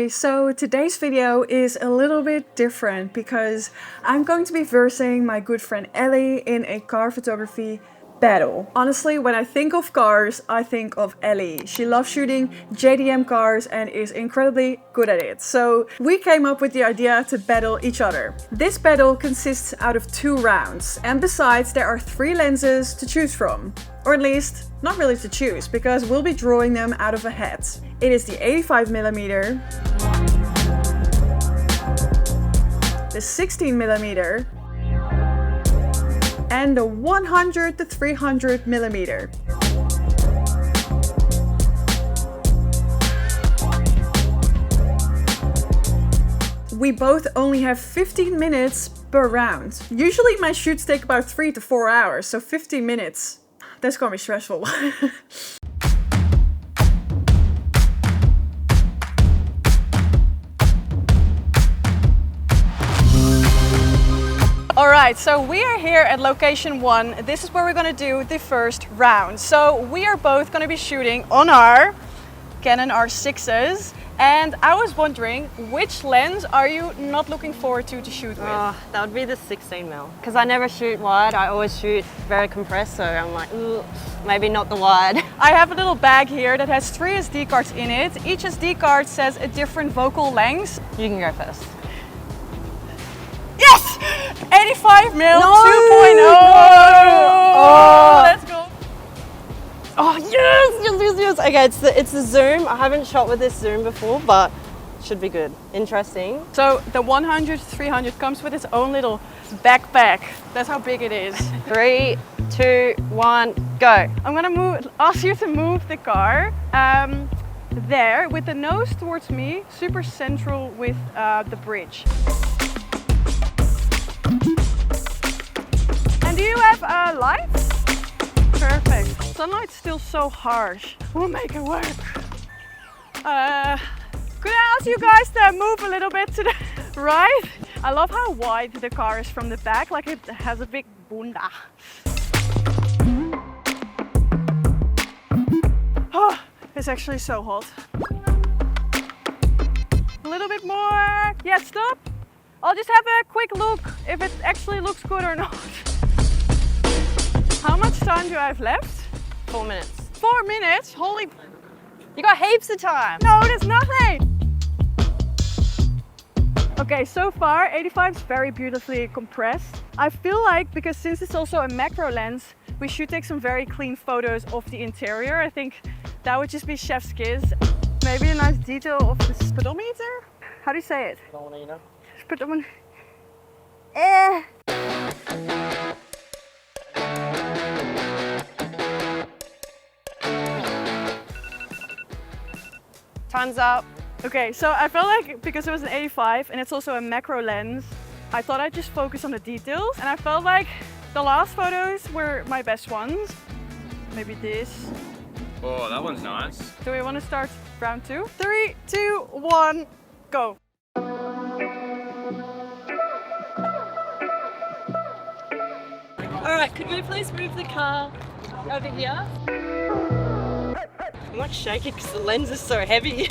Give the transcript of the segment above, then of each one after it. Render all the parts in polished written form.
Okay, so today's video is a little bit different because I'm going to be versing my good friend Ellie in a car photography battle. Honestly, when I think of cars, I think of Ellie. She loves shooting JDM cars and is incredibly good at it. So we came up with the idea to battle each other. This battle consists out of 2 rounds, and besides there are 3 lenses to choose from. Or at least, not really to choose, because we'll be drawing them out of a hat. It is the 85mm, the 16mm, and the 100 to 300mm. We both only have 15 minutes per round. Usually my shoots take about 3 to 4 hours, so 15 minutes. That's gonna be stressful. Alright, so we are here at location 1. This is where we're gonna do the first round. So we are both gonna be shooting on our Canon R6s. And I was wondering, which lens are you not looking forward to shoot with? That would be the 16mm. Because I never shoot wide, I always shoot very compressed, so I'm like, ooh, maybe not the wide. I have a little bag here that has 3 SD cards in it. Each SD card says a different focal length. You can go first. Yes! 85mm No! 2.0! Oh! Let's go! Oh yes, yes, yes, yes. Okay, it's the zoom. I haven't shot with this zoom before, but should be good. Interesting. So the 100-300 comes with its own little backpack. That's how big it is. 3, 2, 1, go. I'm gonna ask you to move the car there with the nose towards me, super central with the bridge. And do you have lights? Perfect. Sunlight's still so harsh. We'll make it work. Could I ask you guys to move a little bit to the right? I love how wide the car is from the back, like it has a big bunda. Oh, it's actually so hot. A little bit more. Yeah, stop. I'll just have a quick look if it actually looks good or not. How much time do I have left? 4 minutes. 4 minutes? Holy... You got heaps of time. No, there's nothing! Okay, so far 85 is very beautifully compressed. I feel like, because since it's also a macro lens, we should take some very clean photos of the interior. I think that would just be chef's kiss. Maybe a nice detail of the speedometer? How do you say it? Speedometer. Time's up. Okay, so I felt like because it was an 85 and it's also a macro lens, I thought I'd just focus on the details, and I felt like the last photos were my best ones. Maybe this. Oh, that one's nice. Do we want to start round 2? 3, 2, 1, go. Alright, could we please move the car over here? I'm like shaking because the lens is so heavy.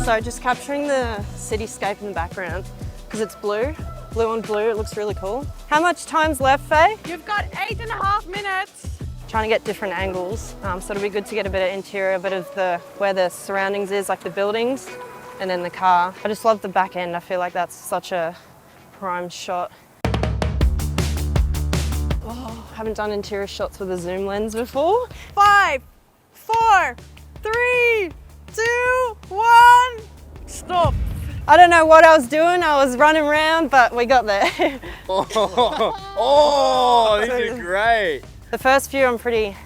So just capturing the cityscape in the background because it's blue on blue, it looks really cool. How much time's left, Faye? You've got 8.5 minutes. Trying to get different angles, so it'll be good to get a bit of interior, a bit of where the surroundings is, like the buildings, and then the car. I just love the back end. I feel like that's such a prime shot. Oh, haven't done interior shots with a zoom lens before. 5, 4, 3, 2, 1, stop. I don't know what I was doing. I was running around, but we got there. Oh, these are great. The first few I'm pretty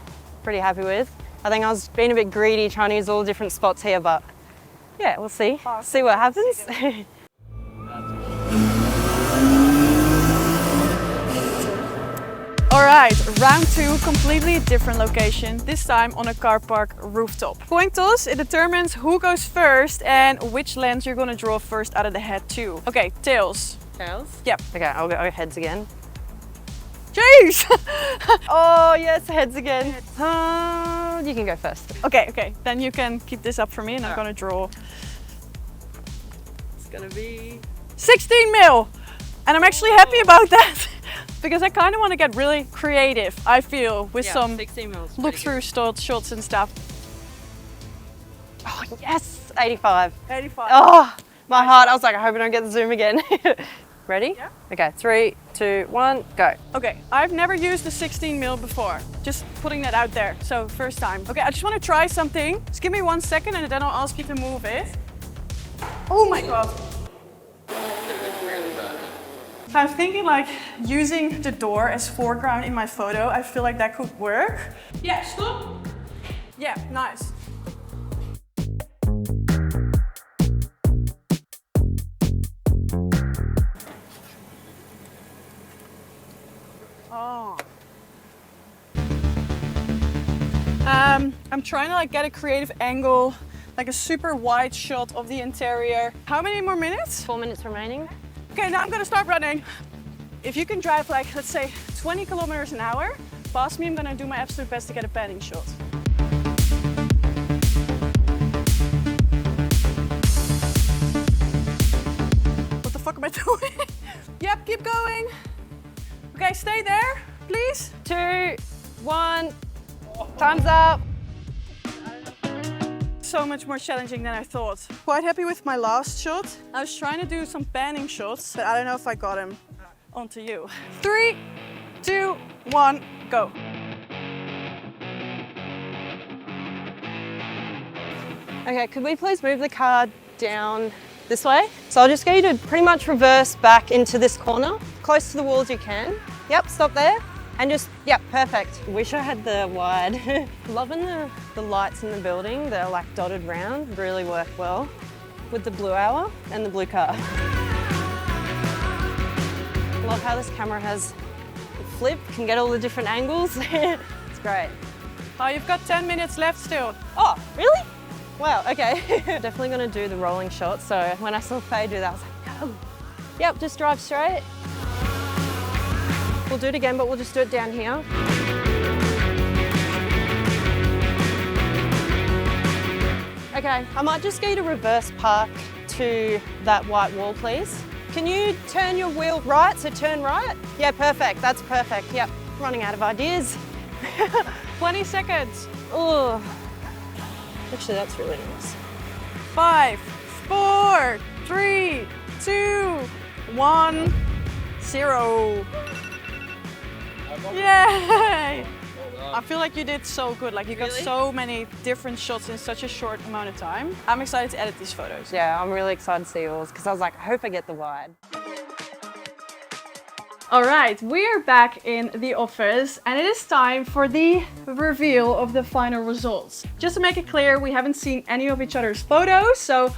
happy with. I think I was being a bit greedy trying to use all the different spots here, but yeah, we'll see. See what happens. Alright, round 2, completely different location, this time on a car park rooftop. Coin toss, it determines who goes first and which lens you're gonna draw first out of the head too. Okay, tails. Tails? Yep. Okay, I'll go heads again. Jeez! Oh, yes, heads again. You can go first. Okay, then you can keep this up for me and I'm gonna draw. It's gonna be 16 mil! And I'm actually happy about that because I kind of want to get really creative, I feel, with some 16 mils. look-through shots and stuff. Oh, yes, 85. 85. Oh, my heart. I was like, I hope I don't get the zoom again. Ready? Yeah. Okay, 3, 2, 1, go. Okay, I've never used the 16 mil before. Just putting that out there. So first time. Okay, I just want to try something. Just give me 1 second and then I'll ask you to move it. Oh my God. I'm thinking like using the door as foreground in my photo. I feel like that could work. Yeah, stop. Yeah, nice. Oh. I'm trying to like get a creative angle, like a super wide shot of the interior. How many more minutes? 4 minutes remaining. Okay, now I'm gonna start running. If you can drive like, let's say 20 kilometers an hour, past me, I'm gonna do my absolute best to get a panning shot. What the fuck am I doing? Yep, keep going. Okay, stay there, please. 2, 1, time's up. So much more challenging than I thought. Quite happy with my last shot. I was trying to do some panning shots, but I don't know if I got them onto you. 3, 2, 1, go. Okay, could we please move the car down this way? So I'll just get you to pretty much reverse back into this corner, close to the wall as you can. Yep, stop there. And just, yep, perfect. Wish I had the wide. Loving the lights in the building. They're like dotted round, really work well with the blue hour and the blue car. Love how this camera has a flip, can get all the different angles. It's great. Oh, you've got 10 minutes left still. Oh, really? Wow, okay. Definitely gonna do the rolling shot. So when I saw Faye do that, I was like, go. Yep, just drive straight. We'll do it again, but we'll just do it down here. Okay, I might just get you to reverse park to that white wall, please. Can you turn your wheel right, so turn right? Yeah, perfect, that's perfect. Yep, running out of ideas. 20 seconds. Oh, actually that's really nice. 5, 4, 3, 2, 1, 0. Yay! I feel like you did so good. Like you got so many different shots in such a short amount of time. I'm excited to edit these photos. Yeah, I'm really excited to see yours because I was like, I hope I get the wide. All right, we are back in the office and it is time for the reveal of the final results. Just to make it clear, we haven't seen any of each other's photos, so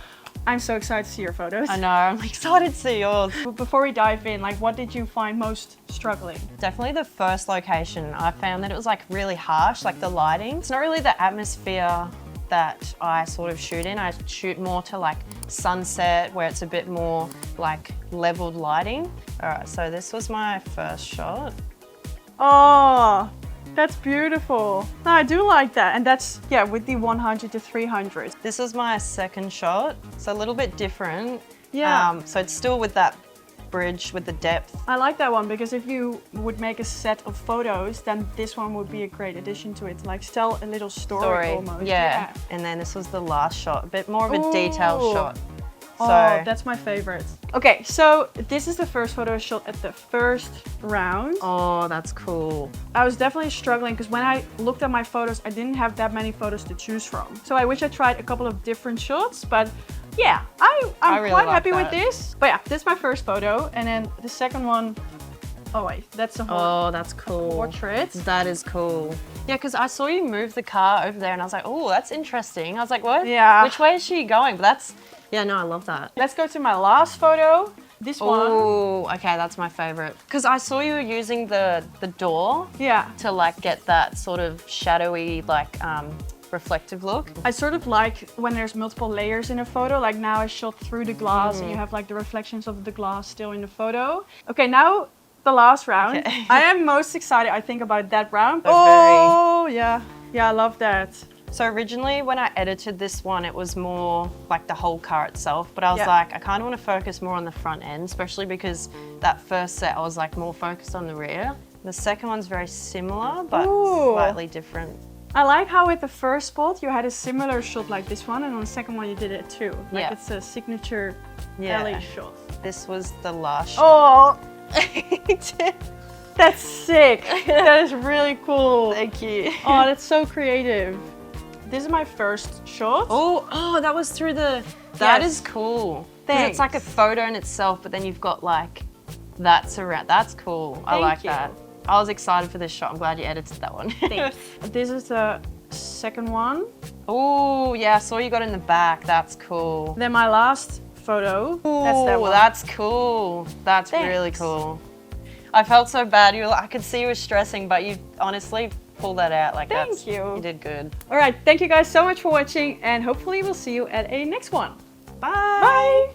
I'm so excited to see your photos. I know, I'm excited to see yours. But before we dive in, like what did you find most struggling? Definitely the first location. I found that it was like really harsh, like the lighting. It's not really the atmosphere that I sort of shoot in. I shoot more to like sunset where it's a bit more like leveled lighting. All right, so this was my first shot. Oh, that's beautiful. No, I do like that. And that's, yeah, with the 100 to 300. This was my second shot. So a little bit different. Yeah. So it's still with that bridge with the depth. I like that one because if you would make a set of photos, then this one would be a great addition to it. Like tell a little story almost. Yeah. And then this was the last shot, a bit more of a detailed shot. So, oh, that's my favorite. Okay, so this is the first photo I shot at the first round. Oh, that's cool. I was definitely struggling because when I looked at my photos, I didn't have that many photos to choose from. So I wish I tried a couple of different shots, but yeah, I'm really quite happy with this. But yeah, this is my first photo. And then the second one, oh wait, that's the whole that's cool. portrait. That is cool. Yeah, because I saw you move the car over there and I was like, oh, that's interesting. I was like, what? Yeah. Which way is she going? But that's, yeah, no, I love that. Let's go to my last photo. This one. Oh, okay, that's my favorite. Because I saw you were using the door to like get that sort of shadowy, like reflective look. I sort of like when there's multiple layers in a photo, like now I shot through the glass and you have like the reflections of the glass still in the photo. Okay, now the last round. Okay. I am most excited, I think, about that round. Very. Oh, yeah. Yeah, I love that. So originally when I edited this one, it was more like the whole car itself, but I was Yeah. like, I kind of want to focus more on the front end, especially because that first set I was like more focused on the rear. The second one's very similar, but Ooh. slightly different. I like how with the first spot you had a similar shot like this one, and on the second one you did it too. Like Yeah. it's a signature Yeah. Ellie shot. This was the last shot. Oh, that's sick. That is really cool. Thank you. Oh, that's so creative. This is my first shot. Oh, that was through the, that Yes. is cool. 'Cause Thanks. it's like a photo in itself, but then you've got like, that's around, that's cool. I Thank like you. that. I was excited for this shot. I'm glad you edited that one. Thanks. This is the second one. Oh, yeah, I saw you got in the back. That's cool. Then my last photo. That's that Ooh, one. that's cool. That's really Thanks. cool. I felt so bad. I could see you were stressing, but you honestly pulled that out. Like Thank you. You did good. All right, thank you guys so much for watching, and hopefully we'll see you at a next one. Bye. Bye.